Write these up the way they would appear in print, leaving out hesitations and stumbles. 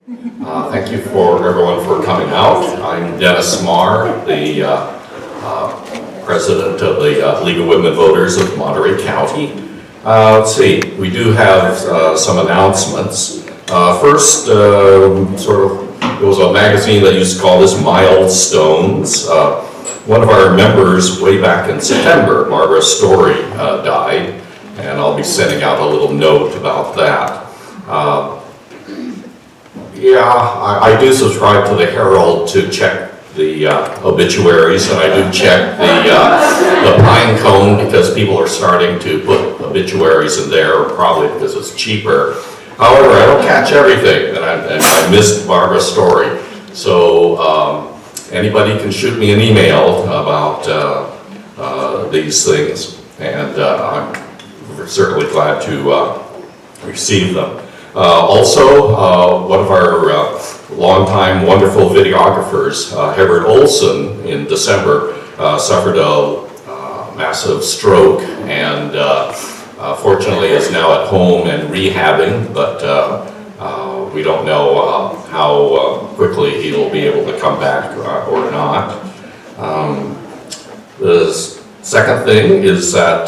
Thank you for everyone for coming out. I'm Dennis Marr, the president of the League of Women Voters of Monterey County. Let's see, we do have some announcements. First, there was a magazine that used to call this Milestones. One of our members way back in September, Barbara Story, died, and I'll be sending out a little note about that. I do subscribe to the Herald to check the obituaries, and I do check the Pine Cone because people are starting to put obituaries in there, probably because it's cheaper. However, I don't catch everything, and I missed Barbara's story. So anybody can shoot me an email about these things, and I'm certainly glad to receive them. Also, one of our longtime wonderful videographers, Herbert Olson, in December suffered a massive stroke, and fortunately is now at home and rehabbing, but we don't know how quickly he'll be able to come back or not. The second thing is that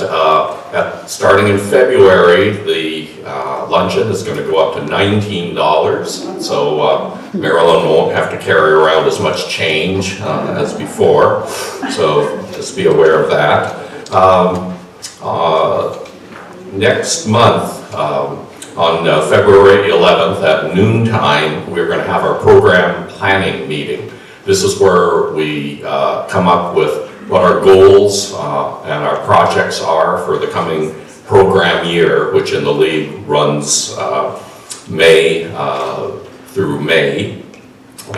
starting in February, the luncheon is going to go up to $19, so Maryland won't have to carry around as much change as before, so just be aware of that. Next month, on February 11th at noontime, we're going to have our program planning meeting. This is where we come up with what our goals and our projects are for the coming program year, which in the league runs May through May.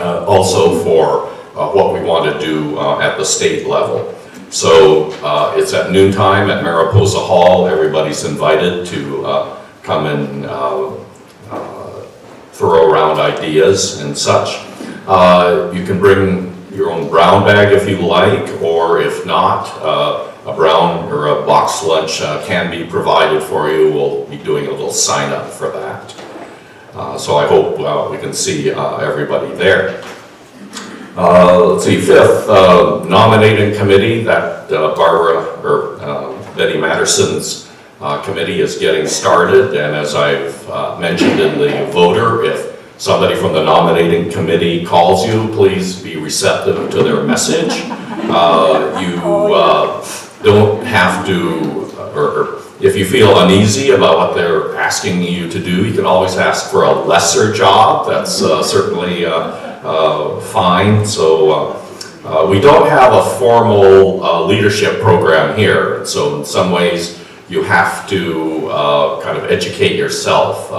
Also for what we want to do at the state level. So it's at noontime at Mariposa Hall. Everybody's invited to come and throw around ideas and such. You can bring your own brown bag if you like, or if not, a brown or a box lunch can be provided for you. We'll be doing a little sign up for that. So I hope we can see everybody there. Let's see, fifth, nominating committee that Betty Matterson's committee is getting started, and as I've mentioned in the voter, if somebody from the nominating committee calls you, please be receptive to their message. You don't have to, or if you feel uneasy about what they're asking you to do, you can always ask for a lesser job. That's certainly fine. So we don't have a formal leadership program here. So in some ways you have to kind of educate yourself.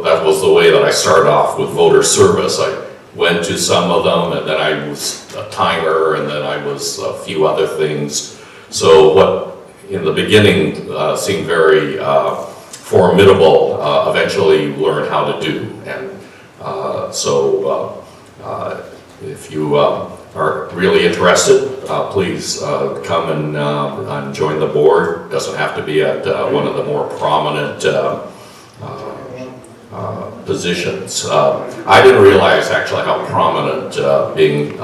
That was the way that I started off with voter service. I went to some of them, and then I was a timer, and then I was a few other things. So what in the beginning seemed very formidable, eventually you learn how to do. And if you are really interested, please come and join the board. Doesn't have to be at one of the more prominent positions. I didn't realize actually how prominent being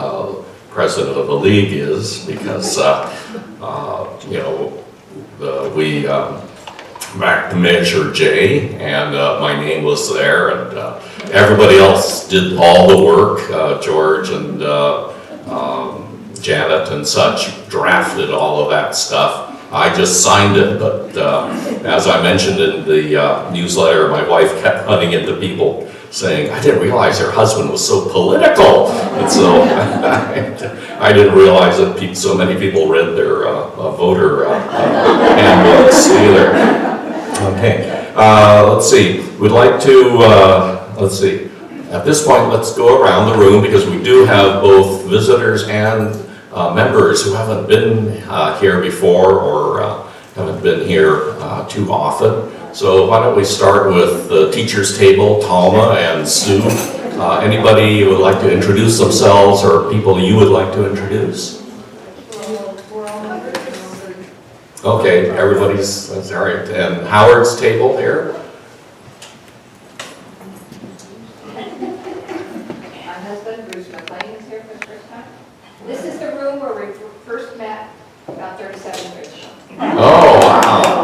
president of the league is, because we backed Measure J, and my name was there, and everybody else did all the work. George and Janet and such drafted all of that stuff. I just signed it, but as I mentioned in the newsletter, my wife kept running into people saying, I didn't realize your husband was so political. And so I didn't realize that so many people read their voter handbooks either. Okay, let's see. We'd like to, let's see. At this point, let's go around the room because we do have both visitors and members who haven't been here before or haven't been here too often. So why don't we start with the teacher's table, Talma and Sue. Anybody who would like to introduce themselves or people you would like to introduce? Okay, that's all right. And Howard's table here. husband, Bruce McLean, is here for the first time. This is the room where we first met about 37 years ago. Oh, wow.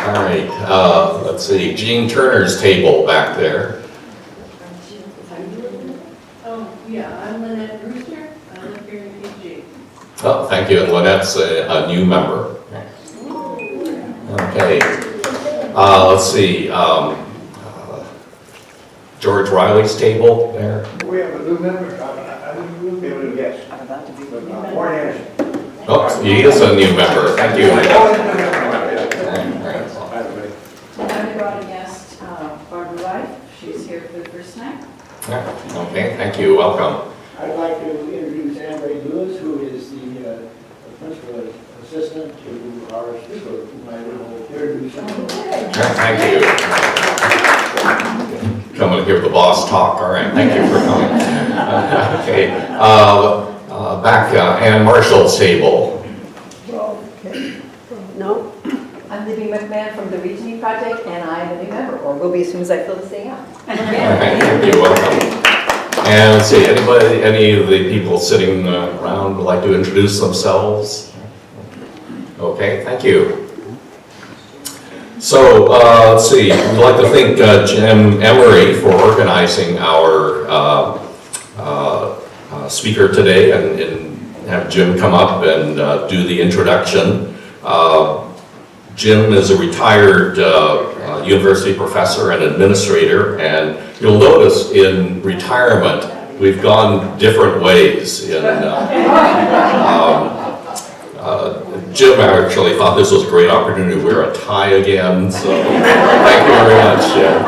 All right, let's see, Gene Turner's table back there. Yeah, I'm Lynette Brewster. I live here in PG. Oh, thank you, and Lynette's a new member. Okay, let's see, George Riley's table there. We have a new member, I wouldn't be able to guess. Warren Anderson. Oh, he is a new member, thank you. And I brought a guest, Barbara White. She's here for the first time. Okay, thank you, welcome. I'd like to introduce Anne Ray Lewis, who is the principal assistant to our speaker, whom I will introduce. Thank you. Coming to hear the boss talk, all right, thank you for coming. Okay, back Ann Marshall's table. No, I'm Libby McMahon from the Reasoning Project, and I'm a new member, or will be as soon as I fill this thing out. All right, thank you, welcome. And let's see, any of the people sitting around would like to introduce themselves? Okay, thank you. So, let's see, we'd like to thank Jim Emery for organizing our speaker today and have Jim come up and do the introduction. Jim is a retired university professor and administrator, and you'll notice in retirement we've gone different ways. Jim actually thought this was a great opportunity to wear a tie again, so thank you very much, Jim.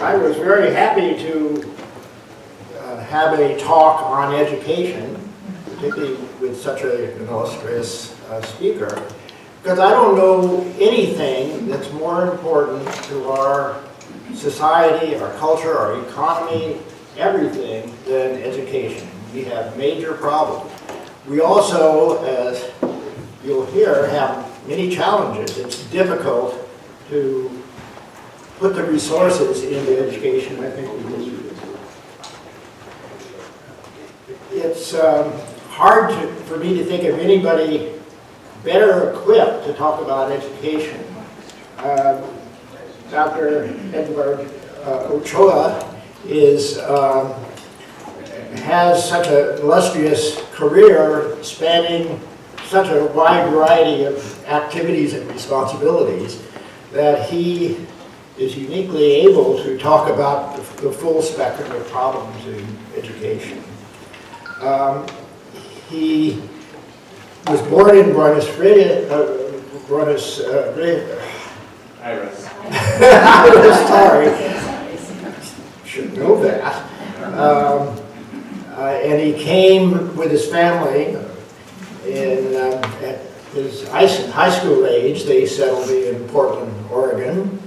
I was very happy to have a talk on education, particularly with such an illustrious speaker, because I don't know anything that's more important to our society, our culture, our economy, everything than education. We have major problems. We also, as you'll hear, have many challenges. It's difficult to put the resources into education. I think we need. It's hard for me to think of anybody better equipped to talk about education. Dr. Eduardo Ochoa has such an illustrious career spanning such a wide variety of activities and responsibilities that he is uniquely able to talk about the full spectrum of problems in education. He was born in Buenos Aires. Sorry, should know that. And he came with his family at his high school age. They settled in Portland, Oregon.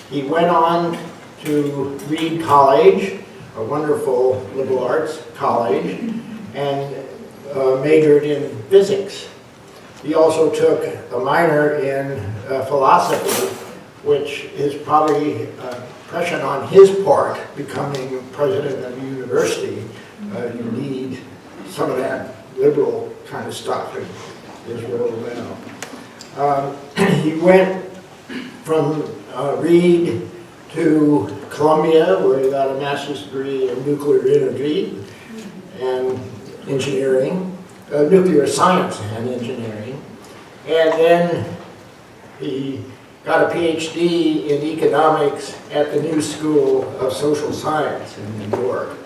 He went on to Reed College, a wonderful liberal arts college, and majored in physics. He also took a minor in philosophy, which is probably impression on his part, becoming president of a university. You need some of that liberal kind of stuff in his role now. He went from Reed to Columbia, where he got a master's degree in nuclear energy and engineering, nuclear science and engineering, and then he got a PhD in economics at the New School of Social Science in New York.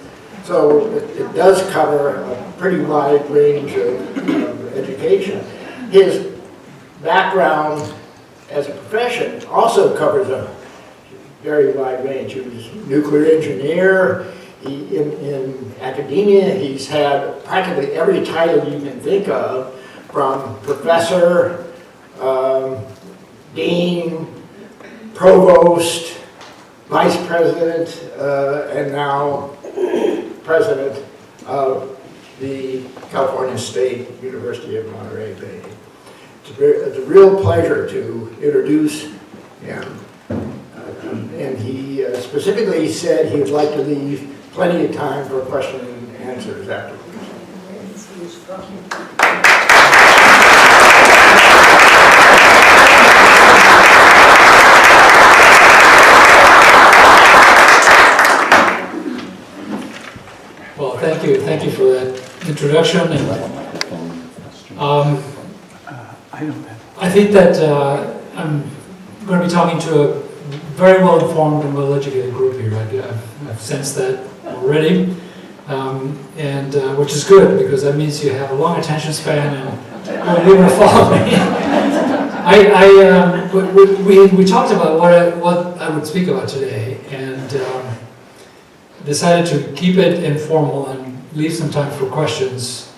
So it does cover a pretty wide range of education. His background as a profession also covers a very wide range. He was a nuclear engineer. In academia, he's had practically every title you can think of, from professor, dean, provost, vice president, and now president of the California State University of Monterey Bay. It's a real pleasure to introduce him. And he specifically said he would like to leave plenty of time for question and answers afterwards. Well, thank you for that introduction. And I think that I'm going to be talking to a very well-informed and well-educated group here. I've sensed that already, and which is good because that means you have a long attention span and you're able to follow me. We talked about what I would speak about today, and decided to keep it informal and leave some time for questions.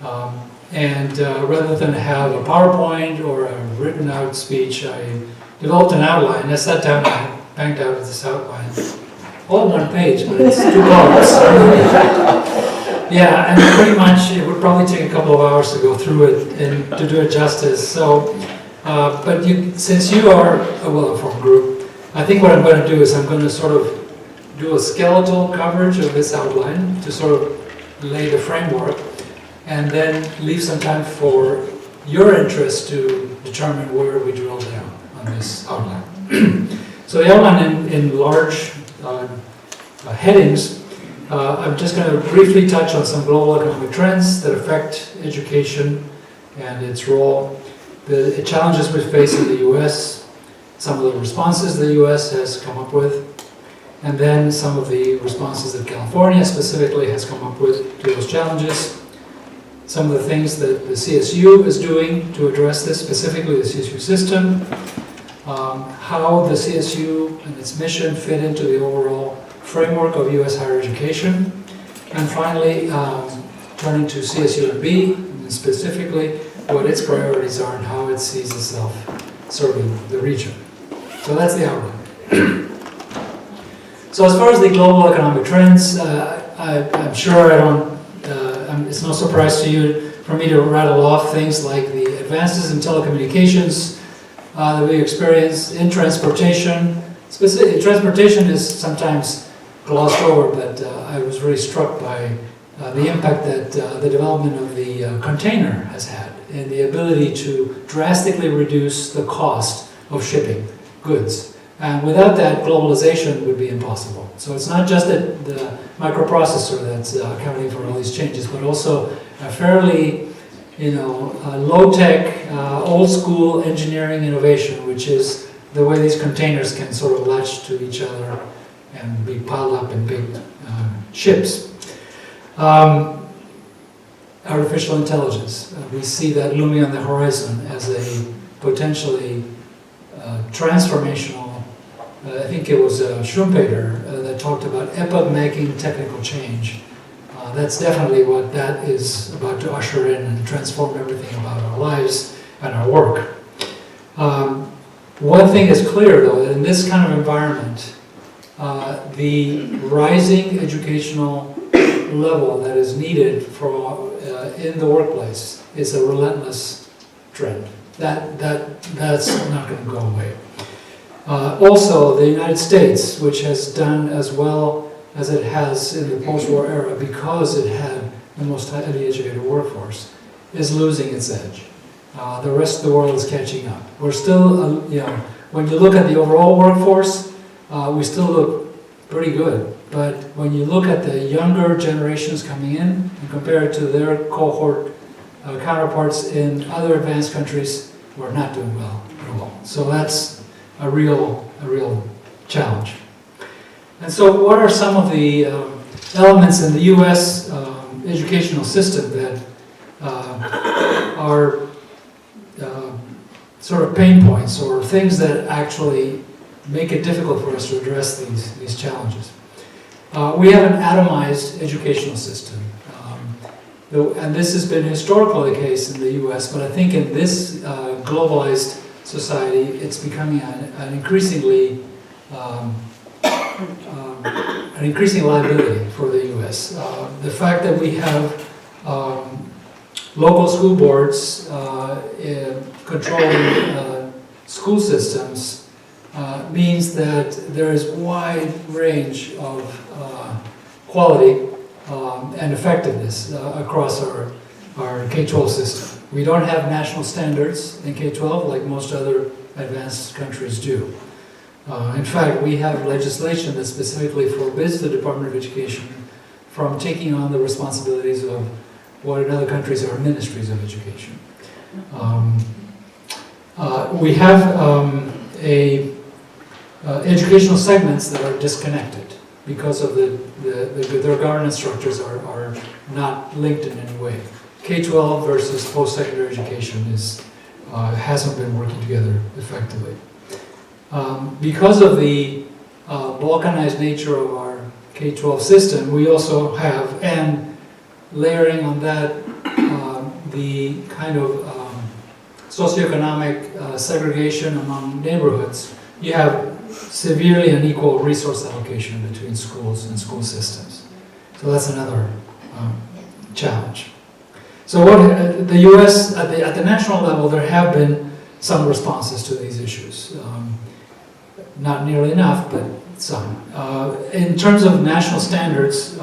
Rather than have a PowerPoint or a written out speech, I developed an outline. I sat down and banged out this outline. All on one page, but it's 2 columns. Yeah, and pretty much it would probably take a couple of hours to go through it and to do it justice. So, but since you are a well-informed group, I think what I'm going to do is I'm going to sort of do a skeletal coverage of this outline to sort of lay the framework, and then leave some time for your interest to determine where we drill down on this outline. So the outline in large headings, I'm just going to briefly touch on some global economic trends that affect education and its role, the challenges we face in the U.S., some of the responses the U.S. has come up with, and then some of the responses that California specifically has come up with to those challenges. Some of the things that the CSU is doing to address this, specifically the CSU system, how the CSU and its mission fit into the overall framework of U.S. higher education, and finally, turning to CSUMB, and specifically what its priorities are and how it sees itself serving the region. So that's the outline. So as far as the global economic trends, I'm sure it's no surprise to you for me to rattle off things like the advances in telecommunications that we experience in transportation. Transportation is sometimes glossed over, but I was really struck by the impact that the development of the container has had and the ability to drastically reduce the cost of shipping goods. And without that, globalization would be impossible. So it's not just the microprocessor that's accounting for all these changes, but also a fairly, low-tech, old-school engineering innovation, which is the way these containers can sort of latch to each other and be piled up in big ships. Artificial intelligence. We see that looming on the horizon as a potentially transformational. I think it was Schumpeter that talked about epoch-making technical change. That's definitely what that is about to usher in and transform everything about our lives and our work. One thing is clear, though, that in this kind of environment, the rising educational level that is needed for in the workplace is a relentless trend. That's not going to go away. Also, the United States, which has done as well as it has in the post-war era because it had the most highly educated workforce, is losing its edge. The rest of the world is catching up. We're still, when you look at the overall workforce, we still look pretty good. But when you look at the younger generations coming in and compare it to their cohort counterparts in other advanced countries, we're not doing well at all. So that's a real challenge. And so what are some of the elements in the U.S. Educational system that are sort of pain points or things that actually make it difficult for us to address these challenges? We have an atomized educational system. And this has been historically the case in the U.S., but I think in this globalized society, it's becoming an increasing liability for the U.S. The fact that we have local school boards controlling school systems means that there is wide range of quality and effectiveness across our K-12 system. We don't have national standards in K-12 like most other advanced countries do. In fact, we have legislation that specifically forbids the Department of Education from taking on the responsibilities of what in other countries are ministries of education. We have educational segments that are disconnected because of their governance structures are not linked in any way. K-12 versus post-secondary education hasn't been working together effectively. Because of the balkanized nature of our K-12 system, we also have, and layering on that, the kind of socioeconomic segregation among neighborhoods, you have severely unequal resource allocation between schools and school systems. So that's another challenge. So what the U.S., at the national level, there have been some responses to these issues. Not nearly enough, but some. In terms of national standards,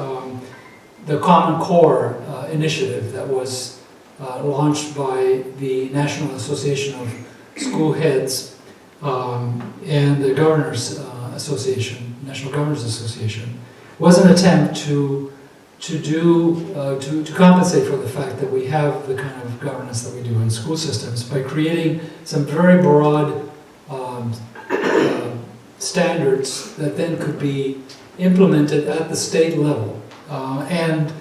the Common Core initiative that was launched by the National Association of School Heads and the Governors Association, National Governors Association, was an attempt to compensate for the fact that we have the kind of governance that we do in school systems by creating some very broad standards that then could be implemented at the state level. And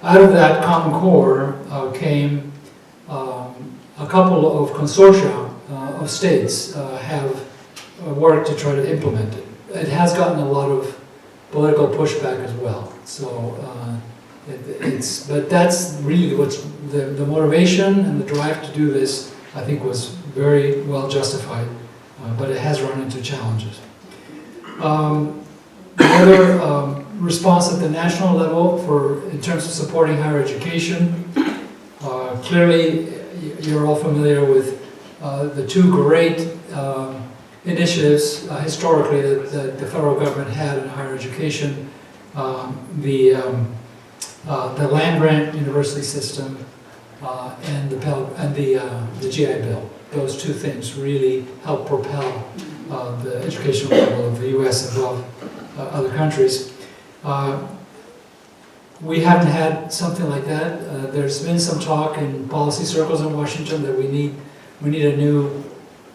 out of that Common Core came a couple of consortia of states have worked to try to implement it. It has gotten a lot of political pushback as well. So but that's really what's the motivation and the drive to do this, I think, was very well justified, but it has run into challenges. The other response at the national level in terms of supporting higher education, clearly you're all familiar with the two great initiatives historically that the federal government had in higher education, the land-grant university system and the GI Bill. Those two things really help propel the educational level of the U.S. above other countries. We haven't had something like that. There's been some talk in policy circles in Washington that we need a new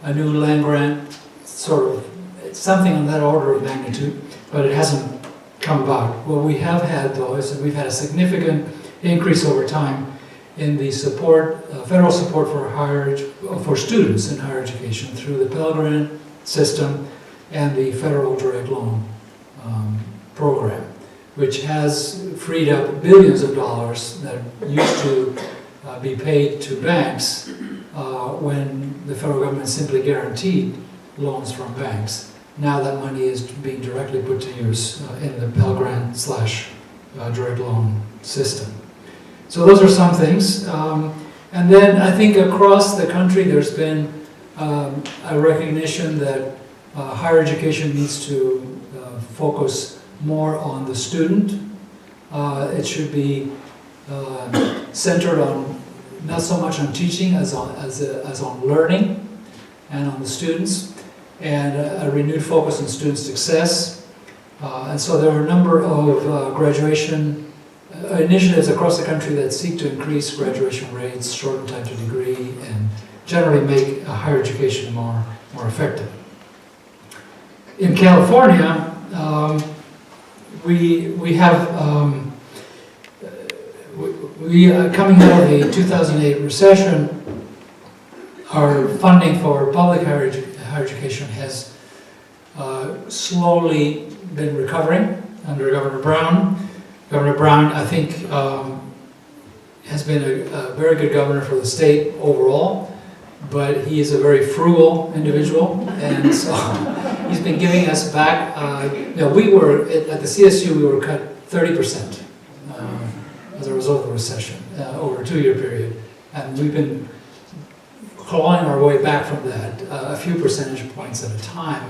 land grant, sort of something on that order of magnitude, but it hasn't come about. What we have had, though, is that we've had a significant increase over time in the support, federal support for students in higher education through the Pell Grant system and the federal direct loan program, which has freed up billions of dollars that used to be paid to banks when the federal government simply guaranteed loans from banks. Now that money is being directly put to use in the Pell Grant / direct loan system. So those are some things. And then I think across the country there's been a recognition that higher education needs to focus more on the student. It should be centered on not so much on teaching as on learning and on the students, and a renewed focus on student success. And so there are a number of graduation initiatives across the country that seek to increase graduation rates, shorten time to degree, and generally make higher education more effective. In California, we have coming out of the 2008 recession, our funding for public higher education has slowly been recovering under Governor Brown. Governor Brown, I think, has been a very good governor for the state overall, but he is a very frugal individual, and so he's been giving us back. We were at the CSU, we were cut 30% as a result of the recession over a 2-year period, and we've been clawing our way back from that, a few percentage points at a time,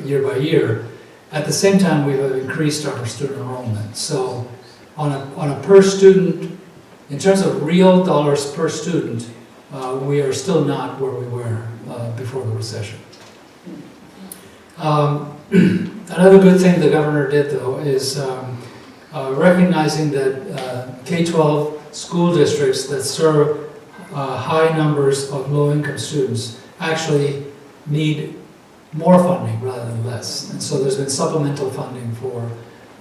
year by year. At the same time, we've increased our student enrollment. So on a per student, in terms of real dollars per student, we are still not where we were before the recession. Another good thing the governor did, though, is recognizing that K-12 school districts that serve high numbers of low-income students actually need more funding rather than less. And so there's been supplemental funding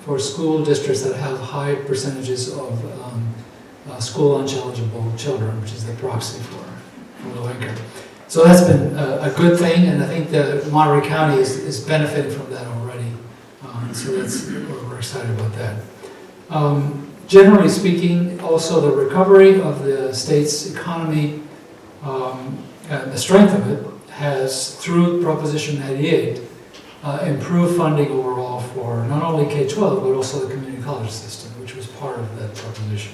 for school districts that have high percentages of school lunch eligible children, which is the proxy for low income. So that's been a good thing, and I think that Monterey County is benefiting from that already. So we're excited about that. Generally speaking, also the recovery of the state's economy, and the strength of it, has, through Proposition 98, improved funding overall for not only K-12, but also the community college system, which was part of that proposition.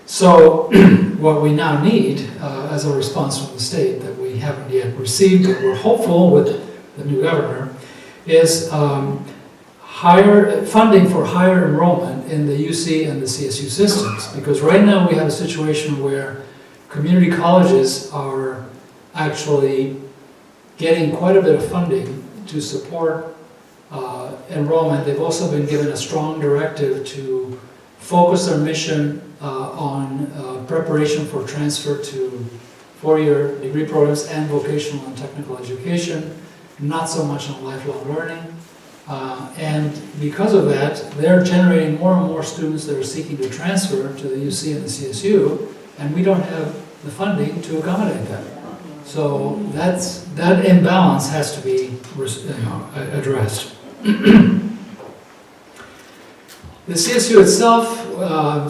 So what we now need as a response from the state that we haven't yet received, but we're hopeful with the new governor, is higher funding for higher enrollment in the UC and the CSU systems. Because right now we have a situation where community colleges are actually getting quite a bit of funding to support enrollment. They've also been given a strong directive to focus their mission on preparation for transfer to four-year degree programs and vocational and technical education, not so much on lifelong learning. And because of that, they're generating more and more students that are seeking to transfer to the UC and the CSU, and we don't have the funding to accommodate that. So that imbalance has to be addressed. The CSU itself,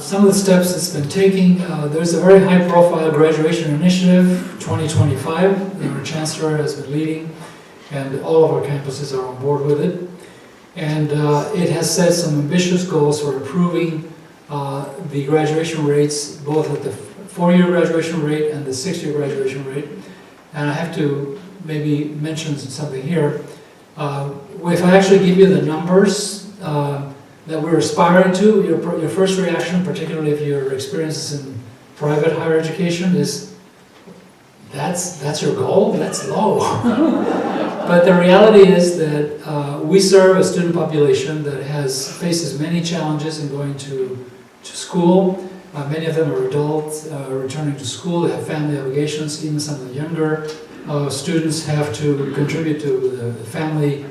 some of the steps it's been taking, there's a very high-profile graduation initiative, 2025, that our chancellor has been leading, and all of our campuses are on board with it. And it has set some ambitious goals for improving the graduation rates, both at the four-year graduation rate and the six-year graduation rate. And I have to maybe mention something here. If I actually give you the numbers that we're aspiring to, your first reaction, particularly if your experience is in private higher education, is that's your goal? That's low. But the reality is that we serve a student population that faces many challenges in going to school. Many of them are adults returning to school. They have family obligations. Even some of the younger students have to contribute to the family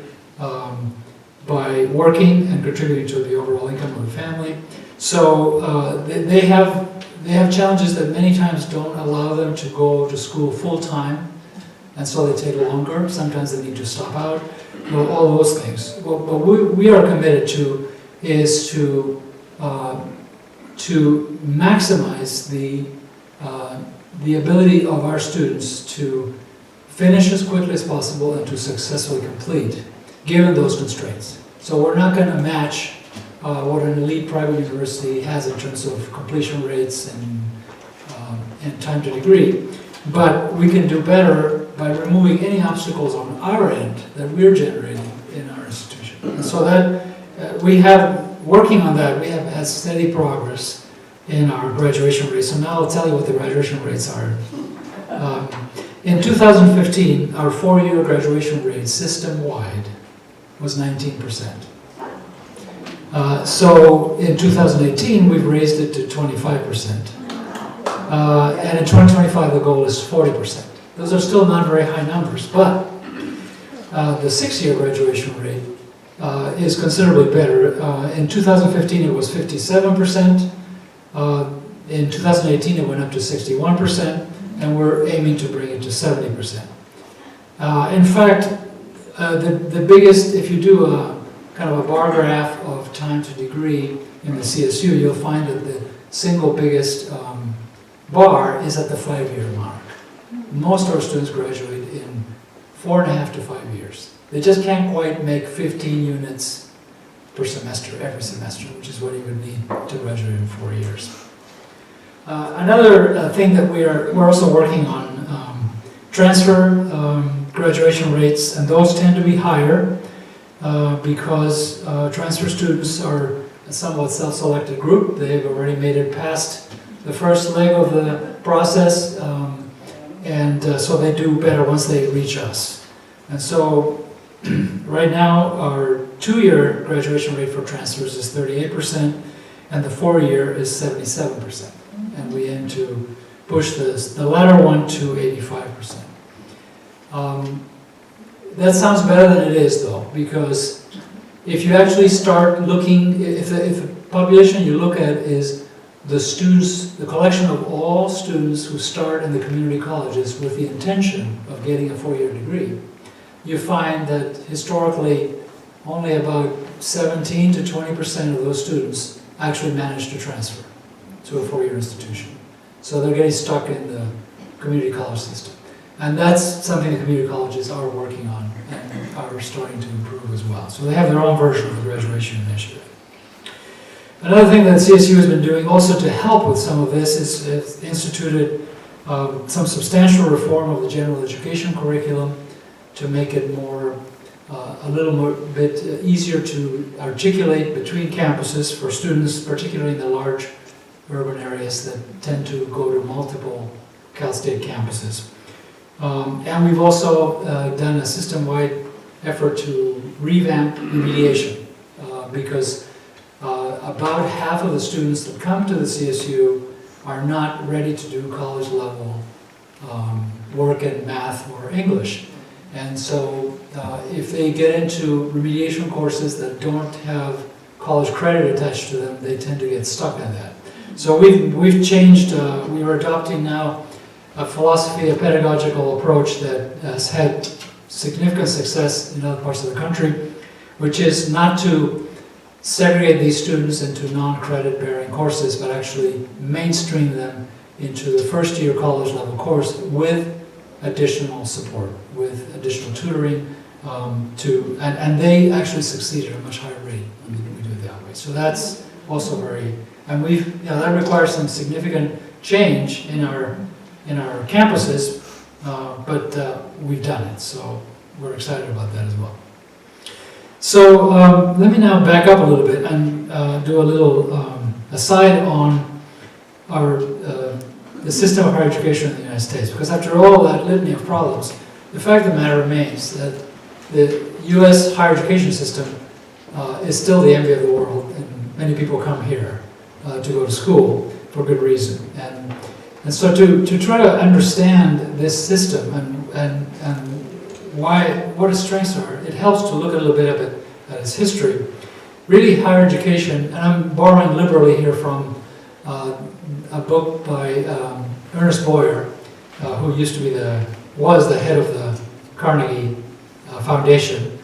by working and contributing to the overall income of the family. So they have challenges that many times don't allow them to go to school full time, and so they take longer. Sometimes they need to stop out. All those things. What we are committed to is to maximize the ability of our students to finish as quickly as possible and to successfully complete, given those constraints. So we're not going to match what an elite private university has in terms of completion rates and time to degree, but we can do better by removing any obstacles on our end that we're generating in our institution. And so that working on that, we have had steady progress in our graduation rates. So now I'll tell you what the graduation rates are. In 2015, our four-year graduation rate system-wide was 19%. So in 2018, we've raised it to 25%. And in 2025, the goal is 40%. Those are still not very high numbers, but the six-year graduation rate is considerably better. In 2015, it was 57%. In 2018, it went up to 61%, and we're aiming to bring it to 70%. In fact, the biggest, if you do a kind of a bar graph of time to degree in the CSU, you'll find that the single biggest bar is at the 5-year mark. Most of our students graduate in 4.5 to 5 years. They just can't quite make 15 units per semester, every semester, which is what you would need to graduate in 4 years. Another thing that we're also working on, transfer graduation rates, and those tend to be higher because transfer students are a somewhat self-selected group. They've already made it past the first leg of the process, and so they do better once they reach us. And so right now our 2-year graduation rate for transfers is 38%, and the 4-year is 77%. And we aim to push the latter one to 85%. That sounds better than it is, though, because if you actually start looking, if the population you look at is the students, the collection of all students who start in the community colleges with the intention of getting a 4-year degree, you find that historically only about 17 to 20% of those students actually manage to transfer to a 4-year institution. So they're getting stuck in the community college system. And that's something the community colleges are working on and are starting to improve as well. So they have their own version of the graduation initiative. Another thing that CSU has been doing also to help with some of this is it's instituted some substantial reform of the general education curriculum to make it more, a little more bit easier to articulate between campuses for students, particularly in the large urban areas that tend to go to multiple Cal State campuses. And we've also done a system-wide effort to revamp remediation because about half of the students that come to the CSU are not ready to do college level work in math or English. And so if they get into remediation courses that don't have college credit attached to them, they tend to get stuck in that. So we've changed, we are adopting now a philosophy, a pedagogical approach that has had significant success in other parts of the country, which is not to segregate these students into non-credit bearing courses, but actually mainstream them into the first year college level course with additional support, with additional tutoring, and they actually succeed at a much higher rate when we do it that way. So that's also very, and that requires some significant change in our campuses, but we've done it, so we're excited about that as well. So let me now back up a little bit and do a little aside on the system of higher education in the United States, because after all that litany of problems, the fact of the matter remains that the U.S. higher education system is still the envy of the world, and many people come here to go to school for good reason. And so to try to understand this system and what its strengths are, it helps to look a little bit at its history. Really, higher education, and I'm borrowing liberally here from a book by Ernest Boyer, who was the head of the Carnegie Foundation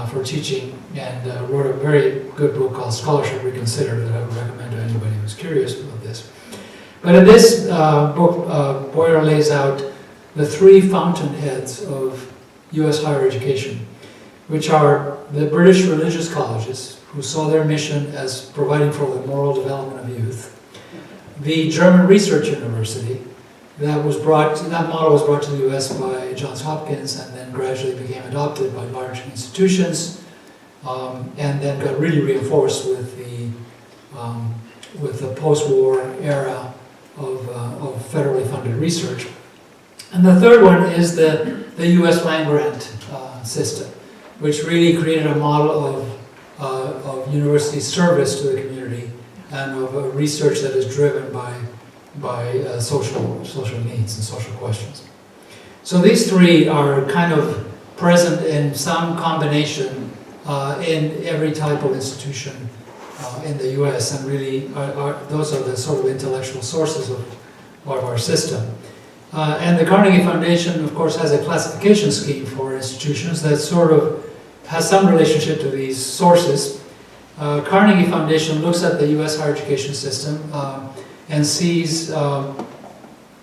for teaching, and wrote a very good book called Scholarship Reconsidered that I would recommend to anybody who's curious about this. But in this book, Boyer lays out the 3 fountainheads of U.S. higher education, which are the British religious colleges, who saw their mission as providing for the moral development of youth, the German Research University, that model was brought to the U.S. by Johns Hopkins and then gradually became adopted by large institutions, and then got really reinforced with the post-war era of federally funded research. And the third one is the U.S. land-grant system, which really created a model of university service to the community and of research that is driven by social needs and social questions. So these 3 are kind of present in some combination in every type of institution in the U.S. and really those are the sort of intellectual sources of our system. And the Carnegie Foundation, of course, has a classification scheme for institutions that sort of has some relationship to these sources. Carnegie Foundation looks at the U.S. higher education system and sees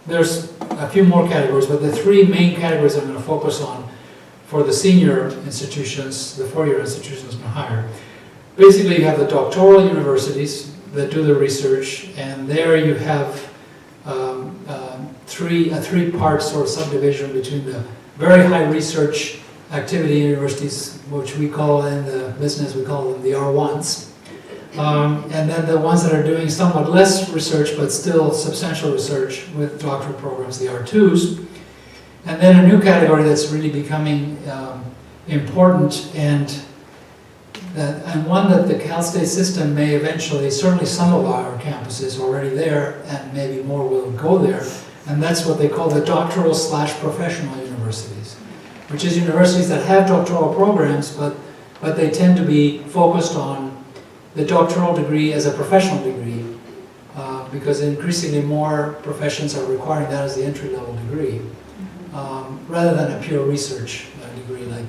there's a few more categories, but the 3 main categories I'm going to focus on for the senior institutions, the 4-year institutions and higher. Basically, you have the doctoral universities that do the research, and there you have a three-part sort of subdivision between the very high research activity universities, which we call in the business, we call them the R1s. And then the ones that are doing somewhat less research, but still substantial research with doctorate programs, the R2s. And then a new category that's really becoming important and one that the Cal State system may eventually, certainly some of our campuses are already there, and maybe more will go there, and that's what they call the doctoral/professional universities, which is universities that have doctoral programs, but they tend to be focused on the doctoral degree as a professional degree, because increasingly more professions are requiring that as the entry-level degree, rather than a pure research degree like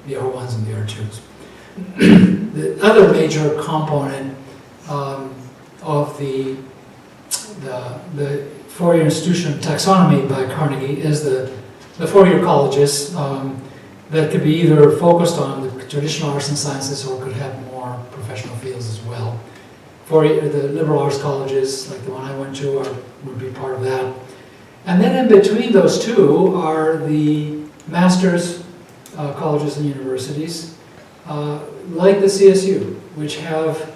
the R1s and the R2s. The other major component of the four-year institution taxonomy by Carnegie is the four-year colleges that could be either focused on the traditional arts and sciences or could have more professional fields as well. The liberal arts colleges, like the one I went to, would be part of that. And then in between those two are the master's colleges and universities, like the CSU, which have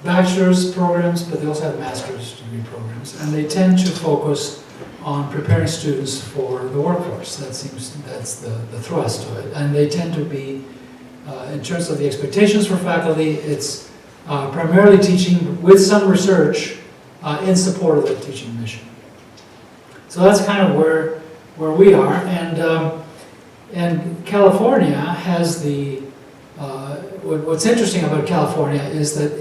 bachelor's programs, but they also have master's degree programs, and they tend to focus on preparing students for the workforce. That's the thrust of it, and they tend to be, in terms of the expectations for faculty, it's primarily teaching with some research in support of the teaching mission. So that's kind of where we are, and California has what's interesting about California is that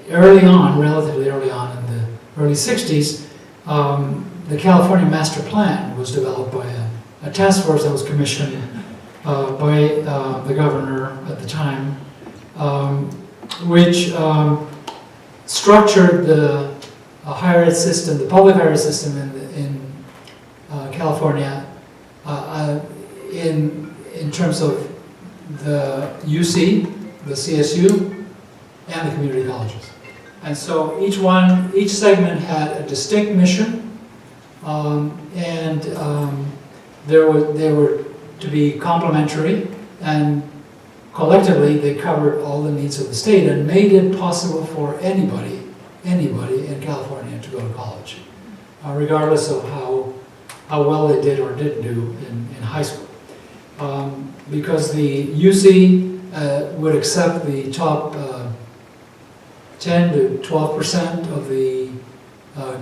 early on, relatively early on in the early 60s, the California Master Plan was developed by a task force that was commissioned by the governor at the time, which structured the higher ed system, the public higher ed system in California in terms of the UC, the CSU, and the community colleges. And so each segment had a distinct mission, and they were to be complementary, and collectively they covered all the needs of the state and made it possible for anybody in California to go to college, regardless of how well they did or didn't do in high school. Because the UC would accept the top 10 to 12% of the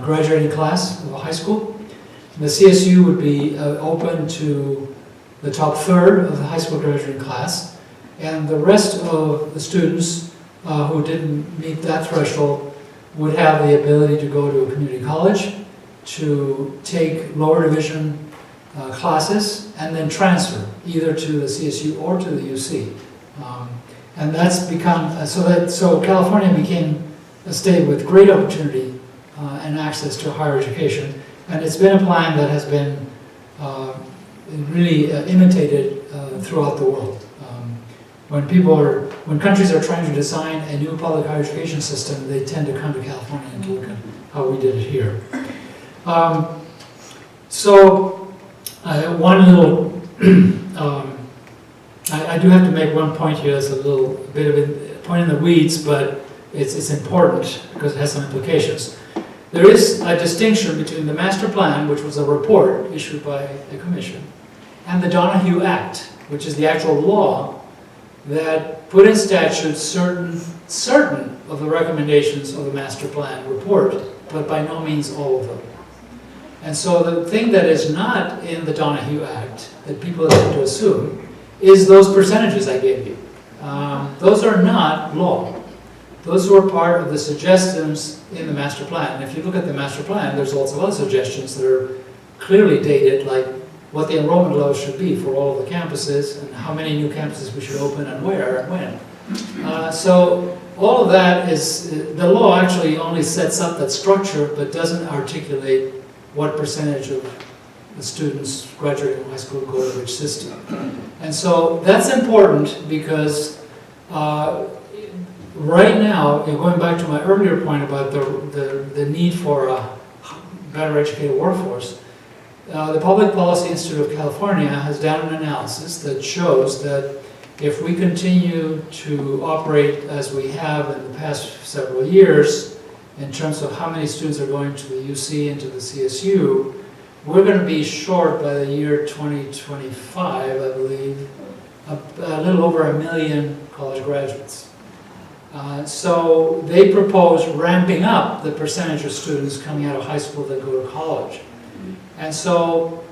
graduating class of a high school. The CSU would be open to the top third of the high school graduating class, and the rest of the students who didn't meet that threshold would have the ability to go to a community college, to take lower division classes, and then transfer either to the CSU or to the UC. And that's become, so California became a state with great opportunity and access to higher education. And it's been a plan that has been really imitated throughout the world. When countries are trying to design a new public higher education system, they tend to come to California and look at how we did it here. One little, I do have to make one point here that's a little bit of a point in the weeds, but it's important because it has some implications. There is a distinction between the master plan, which was a report issued by the commission, and the Donahue Act, which is the actual law that put in statute certain of the recommendations of the master plan report, but by no means all of them. And so the thing that is not in the Donahue Act that people tend to assume is those percentages I gave you. Those are not law. Those were part of the suggestions in the master plan. And if you look at the master plan, there's also other suggestions that are clearly dated, like what the enrollment levels should be for all of the campuses and how many new campuses we should open and where and when. So all of that is, the law actually only sets up that structure but doesn't articulate what percentage of the students graduating from high school go to which system. And so that's important because right now, going back to my earlier point about the need for a better educated workforce, the Public Policy Institute of California has done an analysis that shows that if we continue to operate as we have in the past several years, in terms of how many students are going to the UC and to the CSU, we're going to be short by the year 2025, I believe, a little over 1 million college graduates. So they propose ramping up the percentage of students coming out of high school that go to college. And so,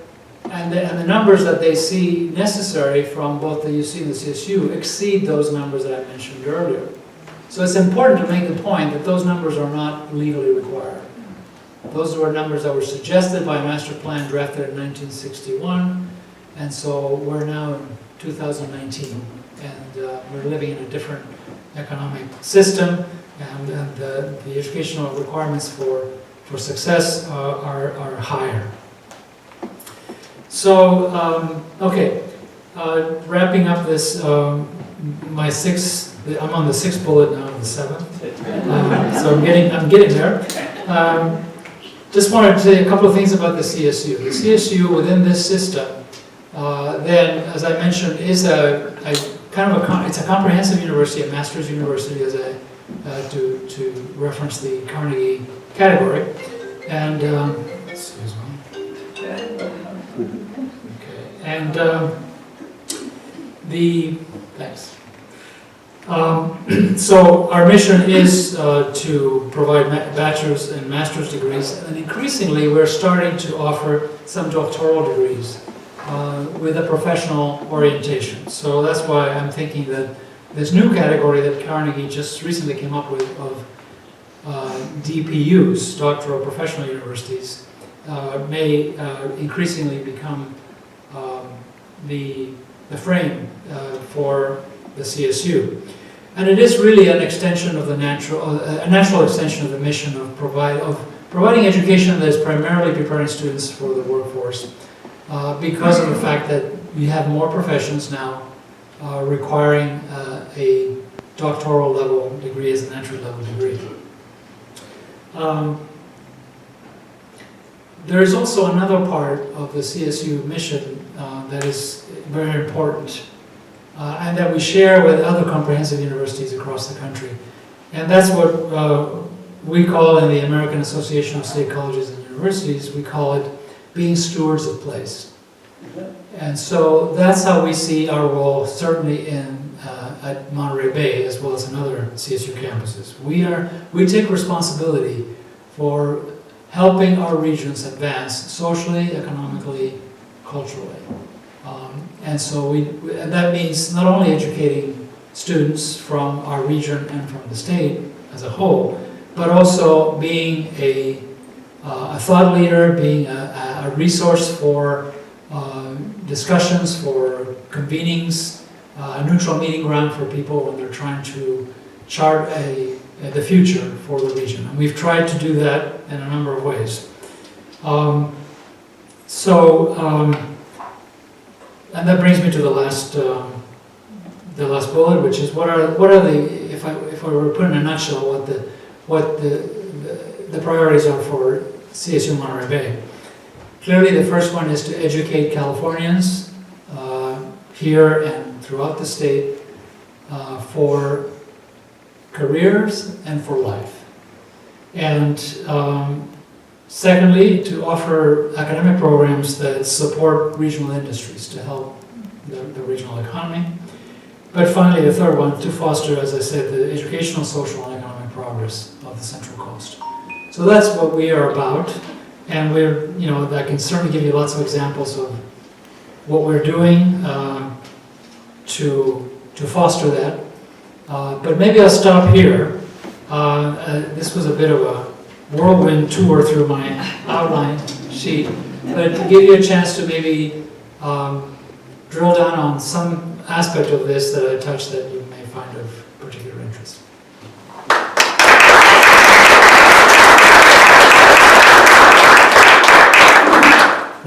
and the numbers that they see necessary from both the UC and the CSU exceed those numbers that I mentioned earlier. So it's important to make the point that those numbers are not legally required. Those were numbers that were suggested by a master plan drafted in 1961, and so we're now in 2019, and we're living in a different economic system, and the educational requirements for success are higher. So, okay, wrapping up this, I'm on the 6th bullet now, the 7th. So I'm getting there. Just wanted to say a couple of things about the CSU. The CSU within this system, then, as I mentioned, is it's a comprehensive university, a master's university, as to reference the Carnegie category. And excuse me. Okay. And thanks. So our mission is to provide bachelor's and master's degrees, and increasingly we're starting to offer some doctoral degrees with a professional orientation. So that's why I'm thinking that this new category that Carnegie just recently came up with of DPUs, doctoral professional universities, may increasingly become the frame for the CSU. And it is really an extension of a natural extension of the mission of providing education that is primarily preparing students for the workforce, because of the fact that we have more professions now requiring a doctoral level degree as an entry level degree. There is also another part of the CSU mission that is very important, and that we share with other comprehensive universities across the country. And that's what we call in the American Association of State Colleges and Universities, we call it being stewards of place. And so that's how we see our role, certainly at Monterey Bay, as well as in other CSU campuses. We take responsibility for helping our regions advance socially, economically, culturally. And so and that means not only educating students from our region and from the state as a whole, but also being a thought leader, being a resource for discussions, for convenings, a neutral meeting ground for people when they're trying to chart the future for the region. And we've tried to do that in a number of ways. And that brings me to the last bullet, which is what are the, if I were to put in a nutshell what the priorities are for CSU Monterey Bay. Clearly, the first one is to educate Californians here and throughout the state for careers and for life. And secondly, to offer academic programs that support regional industries to help the regional economy. But finally, the third one, to foster, as I said, the educational, social, and economic progress of the Central Coast. So that's what we are about. And I can certainly give you lots of examples of what we're doing to foster that. But maybe I'll stop here. This was a bit of a whirlwind tour through my outline sheet, but to give you a chance to maybe drill down on some aspect of this that I touched that you may find of particular interest.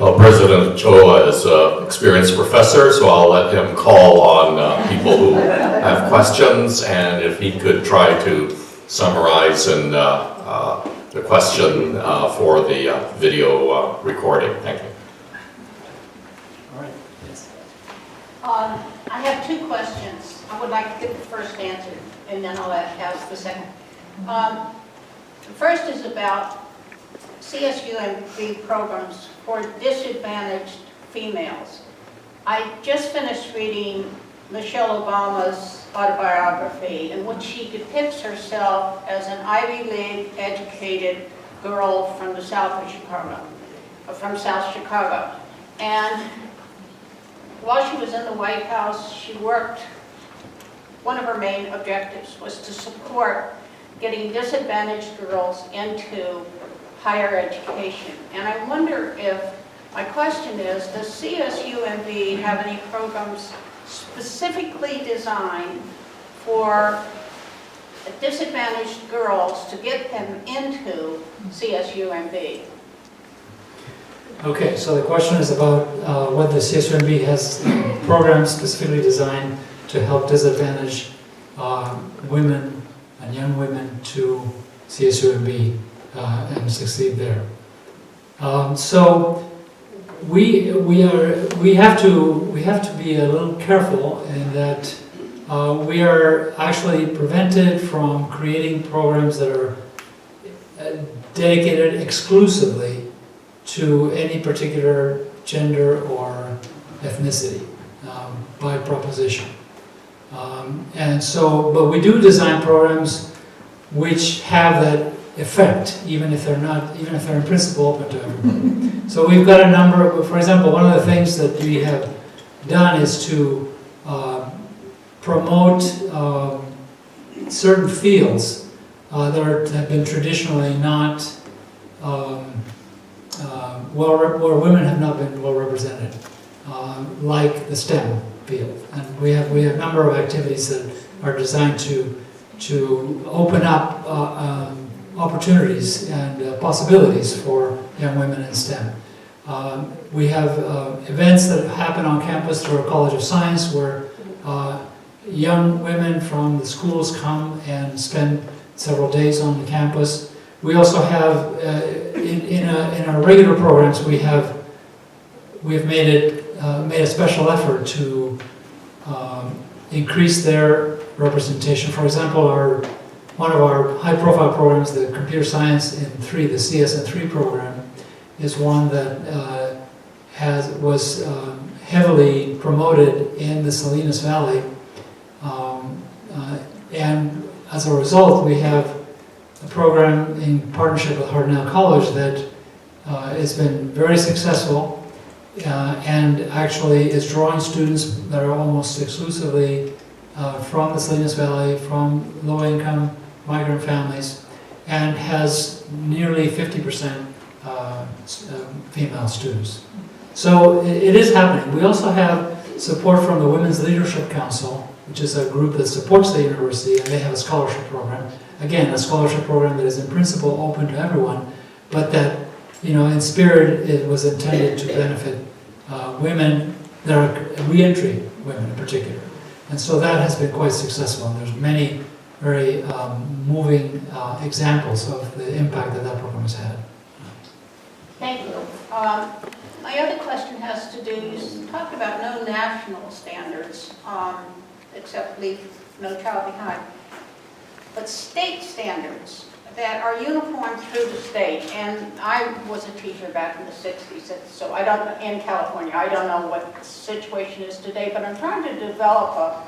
Well, President Ochoa is an experienced professor, so I'll let him call on people who have questions, and if he could try to summarize and the question for the video recording. Thank you. All right. Yes. I have two questions. I would like to get the first answered, and then I'll ask the second. The first is about CSUMB programs for disadvantaged females. I just finished reading Michelle Obama's autobiography, in which she depicts herself as an Ivy League educated girl from the south of Chicago, from South Chicago. And while she was in the White House, she worked, one of her main objectives was to support getting disadvantaged girls into higher education. And I wonder if, my question is, does CSUMB have any programs specifically designed for disadvantaged girls to get them into CSUMB? Okay, so the question is about whether CSUMB has programs specifically designed to help disadvantaged women and young women to CSUMB and succeed there. So we have to be a little careful in that we are actually prevented from creating programs that are dedicated exclusively to any particular gender or ethnicity by proposition. And so, but we do design programs which have that effect, even if they're in principle open to everybody. So we've got a number of, for example, one of the things that we have done is to promote certain fields that have been traditionally not where women have not been well represented, like the STEM field. And we have a number of activities that are designed to open up opportunities and possibilities for young women in STEM. We have events that happen on campus through our College of Science where young women from the schools come and spend several days on the campus. We also have, in our regular programs, we've made a special effort to increase their representation. For example, one of our high-profile programs, the Computer Science in 3, the CS in 3 program, is one that was heavily promoted in the Salinas Valley, and as a result, we have a program in partnership with Hartnell College that has been very successful and actually is drawing students that are almost exclusively from the Salinas Valley, from low-income migrant families, and has nearly 50% female students. So it is happening. We also have support from the Women's Leadership Council, which is a group that supports the university, and they have a scholarship program. Again, a scholarship program that is in principle open to everyone, but that, in spirit, it was intended to benefit women that are reentry women in particular. And so that has been quite successful, and there's many very moving examples of the impact that program has had. Thank you. My other question has to do, you talked about no national standards, except Leave No Child Behind, but state standards that are uniform through the state. And I was a teacher back in the 60s, so in California, I don't know what the situation is today, but I'm trying to develop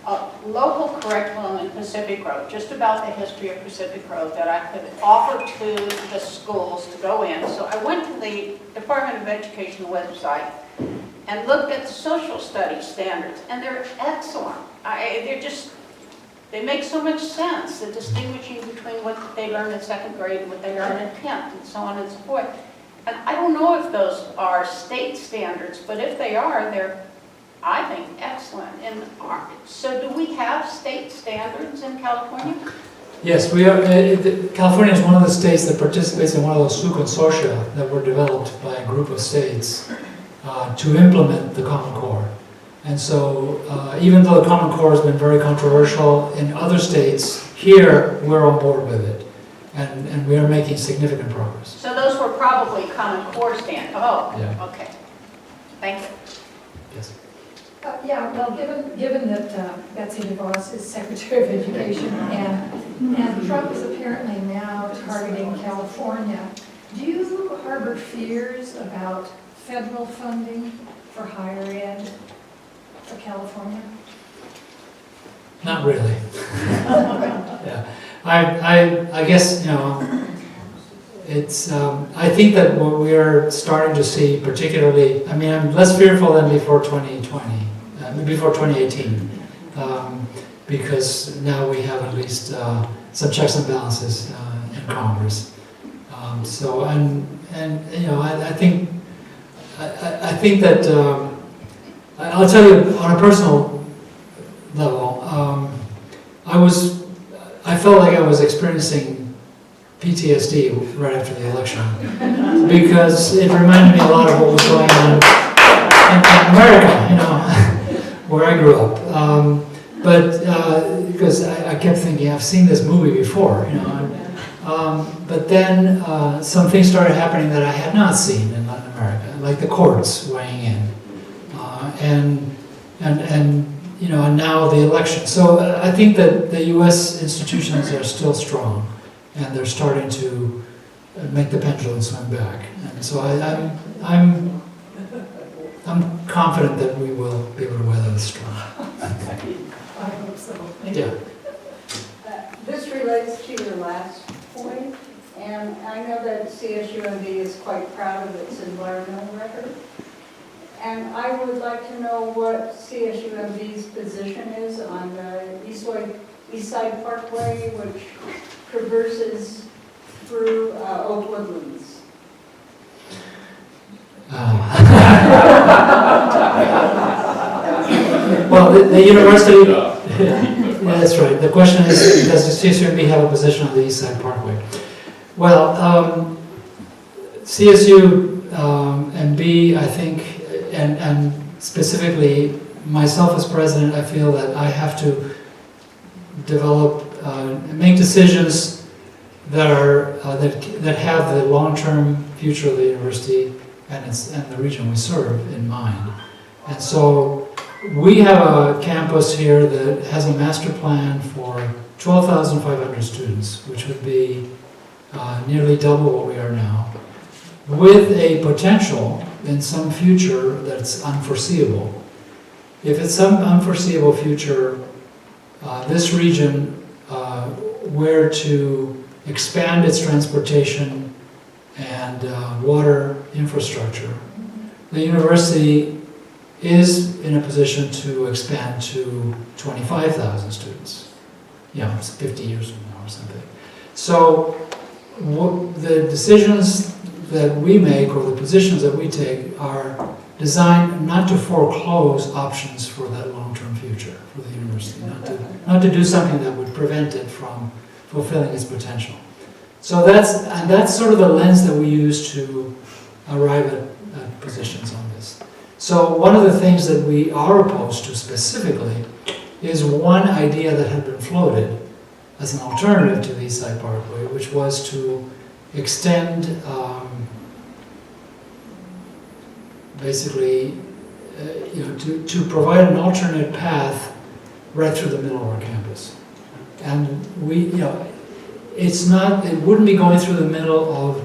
a local curriculum in Pacific Grove, just about the history of Pacific Grove, that I could offer to the schools to go in. So I went to the Department of Education website and looked at the social studies standards, and they're excellent. They make so much sense, the distinguishing between what they learn in 2nd grade and what they learn in 10th, and so on and so forth. And I don't know if those are state standards, but if they are, they're, I think, excellent. And so do we have state standards in California? Yes, we are, California is one of the states that participates in one of those two consortia that were developed by a group of states to implement the Common Core. And so even though the Common Core has been very controversial in other states, here we're on board with it. And we are making significant progress. So those were probably Common Core standards. Oh, Yeah. okay. Thank you. Yes. Yeah, well, given that Betsy DeVos is Secretary of Education and Trump is apparently now targeting California, do you harbor fears about federal funding for higher ed for California? Not really. Yeah. I guess, you know, it's, I think that what we are starting to see particularly, I mean, I'm less fearful than before 2020, before 2018, because now we have at least some checks and balances in Congress. So, and you know, I think that, I'll tell you on a personal level, I felt like I was experiencing PTSD right after the election because it reminded me a lot of what was going on in America, you know, where I grew up. Because I kept thinking, I've seen this movie before, you know. But then some things started happening that I had not seen in Latin America, like the courts weighing in, and you know, and now the election. So I think that the U.S. institutions are still strong, and they're starting to make the pendulum swing back. And so I'm confident that we will be able to weather the storm. I hope so. Yeah. This relates to your last point, and I know that CSUMB is quite proud of its environmental record. And I would like to know what CSUMB's position is on the East Side Parkway, which traverses through Oak Woodlands. Well, the university, yeah, that's right. The question is, does the CSUMB have a position on the East Side Parkway? Well, CSUMB, I think, and specifically myself as president, I feel that I have to develop, make decisions that are that have the long-term future of the university and the region we serve in mind. And so we have a campus here that has a master plan for 12,500 students, which would be nearly double what we are now, with a potential in some future that's unforeseeable. If it's some unforeseeable future, this region were to expand its transportation and water infrastructure, the university is in a position to expand to 25,000 students. You know, it's 50 years from now or something. So the decisions that we make or the positions that we take are designed not to foreclose options for that long-term future for the university, not to do something that would prevent it from fulfilling its potential. So that's sort of the lens that we use to arrive at positions on this. So one of the things that we are opposed to specifically is one idea that had been floated as an alternative to the East Side Parkway, which was to extend basically to provide an alternate path right through the middle of our campus. And we, it wouldn't be going through the middle of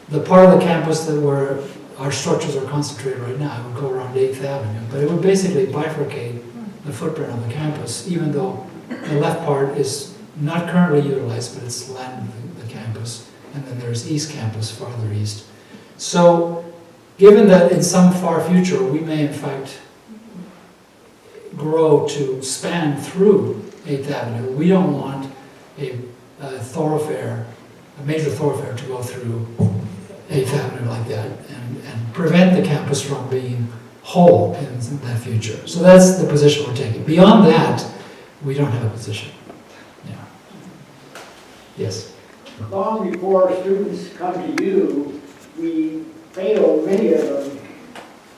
the part of the campus that where our structures are concentrated right now. It would go around 8th Avenue, but it would basically bifurcate the footprint of the campus, even though the left part is not currently utilized, but it's land of the campus. And then there's East Campus farther east. So given that in some far future we may in fact grow to span through 8th Avenue, we don't want a major thoroughfare to go through 8th Avenue like that and prevent the campus from being whole in that future. So that's the position we're taking. Beyond that, we don't have a position. Yeah. Yes. Long before students come to you, we fail many of them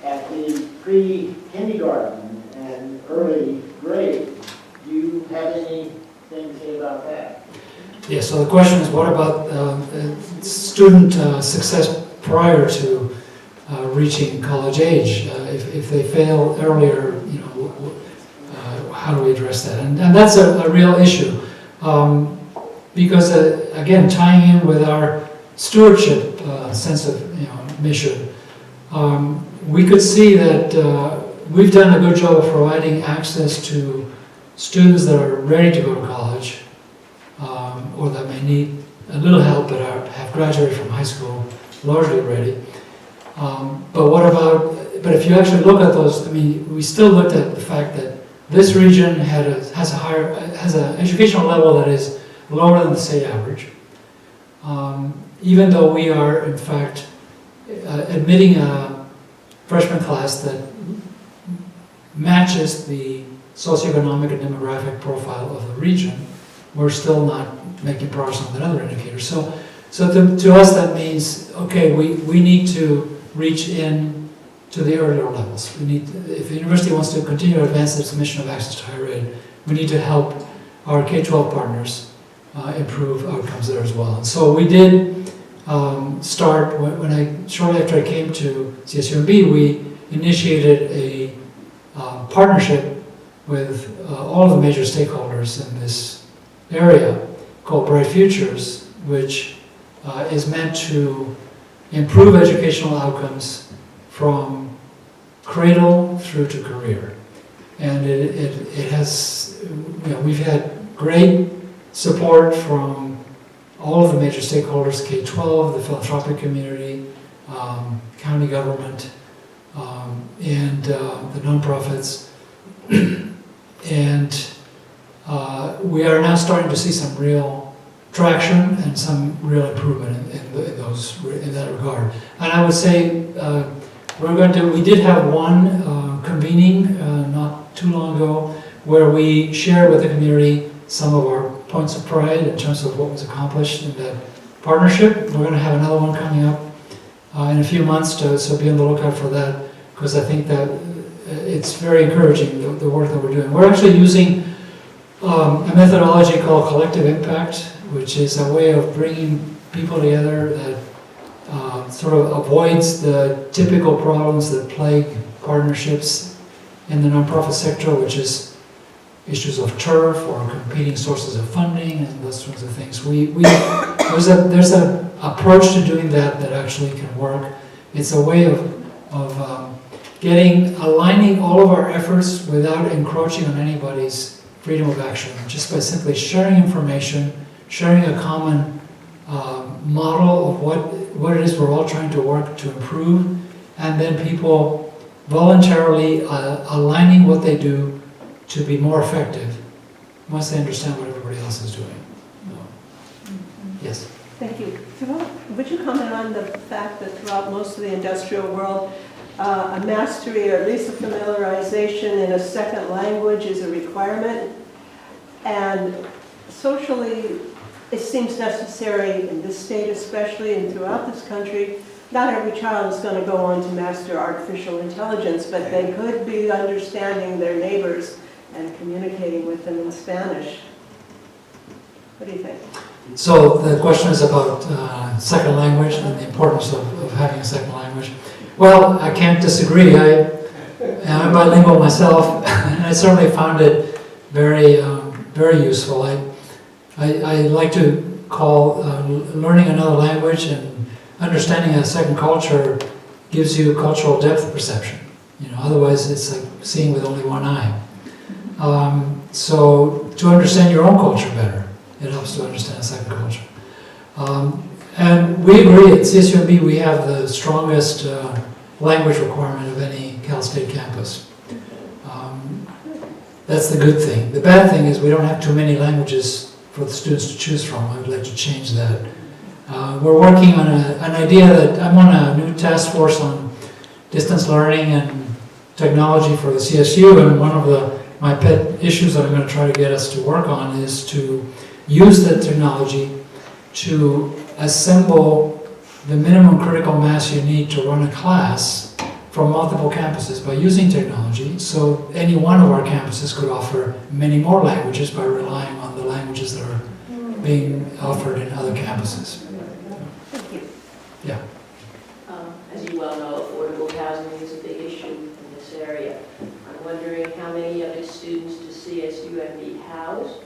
at the pre-kindergarten and early grade. Do you have anything to say about that? Yeah, so the question is, what about student success prior to reaching college age? If they fail earlier, how do we address that? And that's a real issue. Because, again, tying in with our stewardship sense of mission, we could see that we've done a good job of providing access to students that are ready to go to college, or that may need a little help but have graduated from high school largely ready. But if you actually look at those, we still looked at the fact that this region has an educational level that is lower than the state average, even though we are in fact admitting a freshman class that matches the socioeconomic and demographic profile of the region. We're still not making progress on that other indicator. So to us that means, okay, we need to reach in to the earlier levels. If the university wants to continue to advance its mission of access to higher ed, we need to help our K-12 partners improve outcomes there as well. And so we did start, shortly after I came to CSUMB, we initiated a partnership with all of the major stakeholders in this area called Bright Futures, which is meant to improve educational outcomes from cradle through to career. And it has, we've had great support from all of the major stakeholders, K-12, the philanthropic community, county government, and the nonprofits. And we are now starting to see some real traction and some real improvement in that regard. And I would say we did have one convening not too long ago where we shared with the community some of our points of pride in terms of what was accomplished in that partnership. We're going to have another one coming up in a few months, so be on the lookout for that, because I think that it's very encouraging, the work that we're doing. We're actually using a methodology called collective impact, which is a way of bringing people together that sort of avoids the typical problems that plague partnerships in the nonprofit sector, which is issues of turf or competing sources of funding and those sorts of things. There's an approach to doing that actually can work. It's a way of aligning all of our efforts without encroaching on anybody's freedom of action, just by simply sharing information, sharing a common model of what it is we're all trying to work to improve, and then people voluntarily aligning what they do to be more effective once they understand what everybody else is doing. Yes? Thank you. Would you comment on the fact that throughout most of the industrial world, a mastery or at least a familiarization in a second language is a requirement? And socially, it seems necessary in this state especially and throughout this country. Not every child is going to go on to master artificial intelligence, but they could be understanding their neighbors and communicating with them in Spanish. What do you think? So the question is about second language and the importance of having a second language. Well, I can't disagree. I'm bilingual myself, and I certainly found it very, very useful. I like to call learning another language and understanding a second culture gives you cultural depth perception. Otherwise it's like seeing with only one eye. So to understand your own culture better, it helps to understand a second culture. And we agree at CSUMB we have the strongest language requirement of any Cal State campus. That's the good thing. The bad thing is we don't have too many languages for the students to choose from. I would like to change that. We're working on an idea that I'm on a new task force on distance learning and technology for the CSU, and one of my pet issues that I'm going to try to get us to work on is to use that technology to assemble the minimum critical mass you need to run a class from multiple campuses by using technology. So any one of our campuses could offer many more languages by relying on the languages that are being offered in other campuses. Thank you. Yeah. As you well know, affordable housing is a big issue in this area. I'm wondering how many of the students to CSUMB house,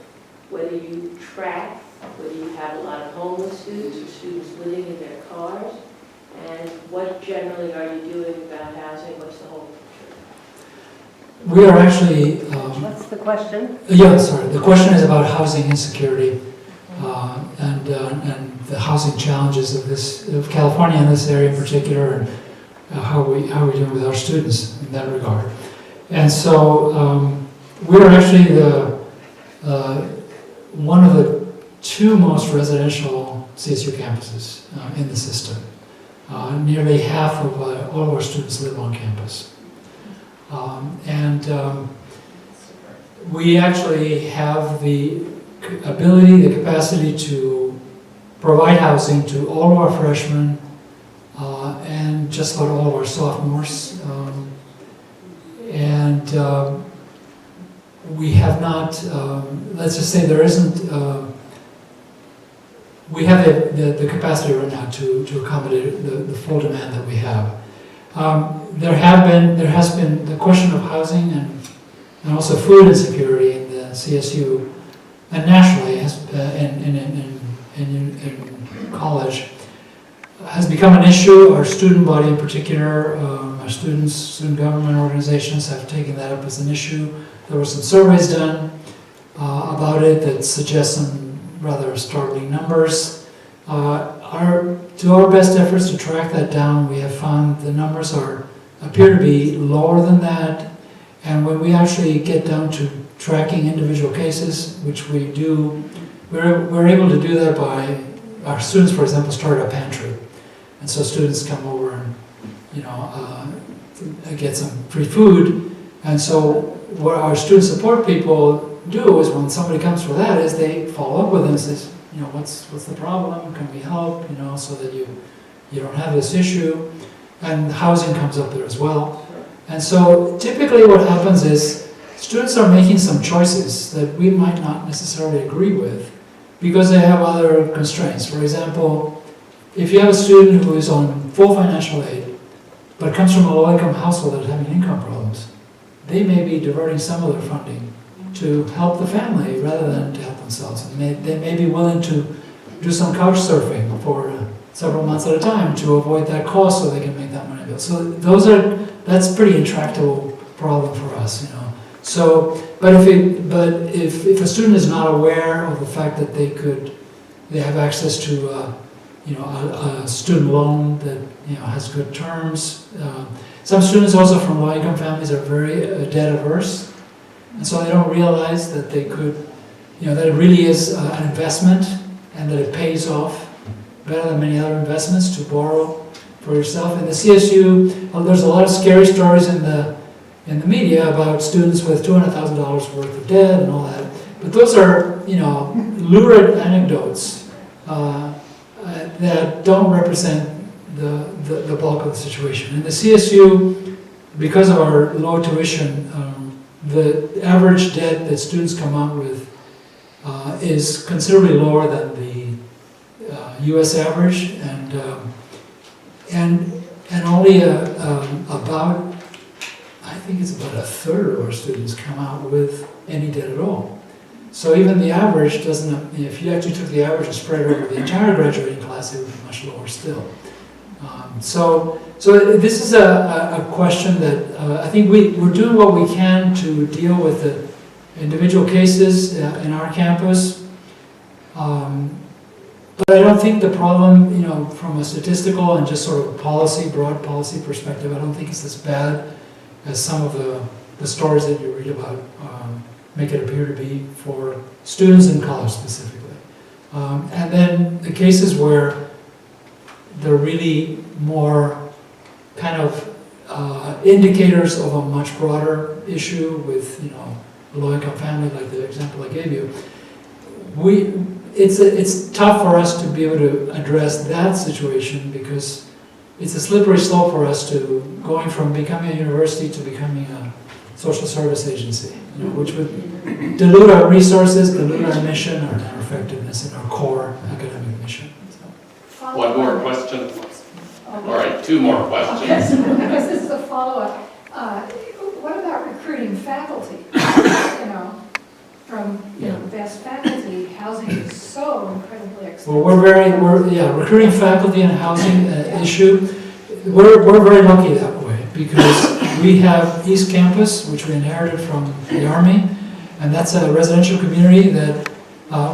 whether you track, whether you have a lot of homeless students or students living in their cars, and what generally are you doing about housing? What's the whole picture? We are actually, What's the question? yeah, sorry, the question is about housing insecurity and the housing challenges of California in this area in particular, and how we doing with our students in that regard. And so we are actually one of the two most residential CSU campuses in the system. Nearly half of all of our students live on campus. We actually have the ability, the capacity to provide housing to all of our freshmen and just about all of our sophomores. We have not, let's just say there isn't, we have the capacity right now to accommodate the full demand that we have. There has been the question of housing and also food insecurity in the CSU and nationally in college has become an issue. Our student body in particular, our student government organizations have taken that up as an issue. There were some surveys done about it that suggest some rather startling numbers. To our best efforts to track that down, we have found the numbers appear to be lower than that. And when we actually get down to tracking individual cases, which we do, we're able to do that by our students, for example, started a pantry. And so students come over and, get some free food. And so what our student support people do is when somebody comes for that is they follow up with them and says, what's the problem? Can we help? So that you don't have this issue. And housing comes up there as well. And so typically what happens is students are making some choices that we might not necessarily agree with because they have other constraints. For example, if you have a student who is on full financial aid but comes from a low-income household that's having income problems, they may be diverting some of their funding to help the family rather than to help themselves. And they may be willing to do some couch surfing for several months at a time to avoid that cost so they can make that money bill. So that's a pretty intractable problem for us, So, but if a student is not aware of the fact that they have access to a student loan that has good terms. Some students also from low-income families are very debt averse, and so they don't realize that they could, that it really is an investment and that it pays off better than many other investments to borrow for yourself. In the CSU, there's a lot of scary stories in the media about students with $200,000 worth of debt and all that. But those are, lurid anecdotes that don't represent the bulk of the situation. In the CSU, because of our low tuition, the average debt that students come out with is considerably lower than the U.S. average, and only about, I think it's about a third of our students come out with any debt at all. So even the average doesn't, if you actually took the average and spread it over the entire graduating class, it would be much lower still. So this is a question that I think we're doing what we can to deal with the individual cases in our campus. But I don't think the problem, from a statistical and just sort of broad policy perspective, I don't think it's as bad as some of the stories that you read about make it appear to be for students in college specifically. And then the cases where they're really more kind of indicators of a much broader issue with, a low-income family, like the example I gave you. it's tough for us to be able to address that situation because it's a slippery slope for us to going from becoming a university to becoming a social service agency, which would dilute our resources, dilute our mission, our effectiveness, and our core academic mission. One more question? All right, two more questions. Because this is a follow-up. What about recruiting faculty? From the best faculty, housing is so incredibly expensive. Well, recruiting faculty and housing issue, we're very lucky that way because we have East Campus, which we inherited from the Army, and that's a residential community that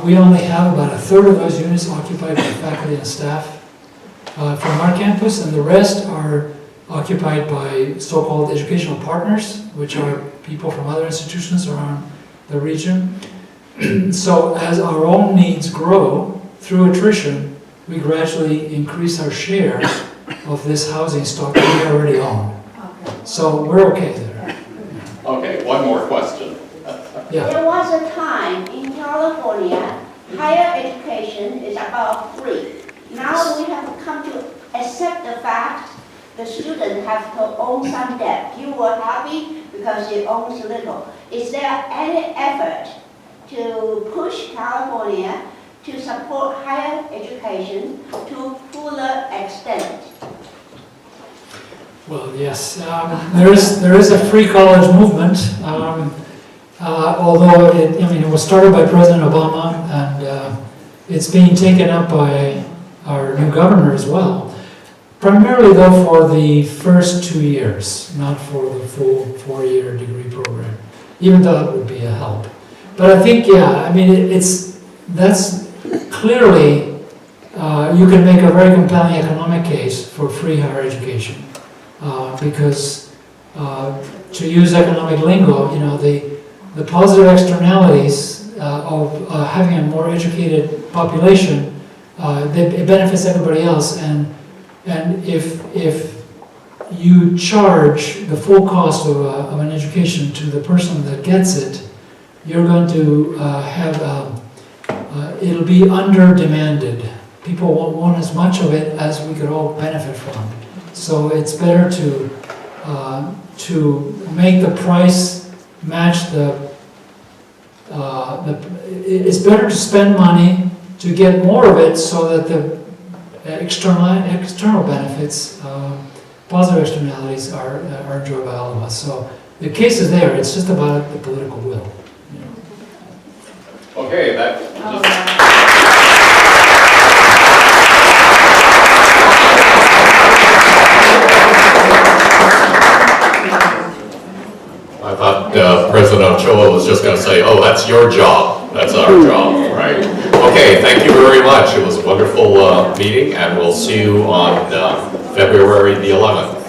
we only have about a third of those units occupied by faculty and staff from our campus, and the rest are occupied by so-called educational partners, which are people from other institutions around the region. So as our own needs grow through attrition, we gradually increase our share of this housing stock that we already own. So we're okay there. Okay, one more question. Yeah. There was a time in California, higher education is about free. Now we have come to accept the fact the student have to own some debt. You were happy because you own little. Is there any effort to push California to support higher education to fuller extent? Well, yes, there is a free college movement, although it was started by President Obama, and it's being taken up by our new governor as well. Primarily, though, for the first 2 years, not for the full 4-year degree program, even though that would be a help. But I think, that's clearly, you can make a very compelling economic case for free higher education. Because, to use economic lingo, the positive externalities of having a more educated population, it benefits everybody else. And if you charge the full cost of an education to the person that gets it, you're going to it'll be under-demanded. People won't want as much of it as we could all benefit from. So it's better to make the price match it's better to spend money to get more of it so that the external benefits, positive externalities are enjoyed by all of us. So the case is there, it's just about the political will. Okay, I thought President Ochoa was just going to say, oh, that's your job, that's our job, right? Okay, thank you very much. It was a wonderful meeting, and we'll see you on February the 11th.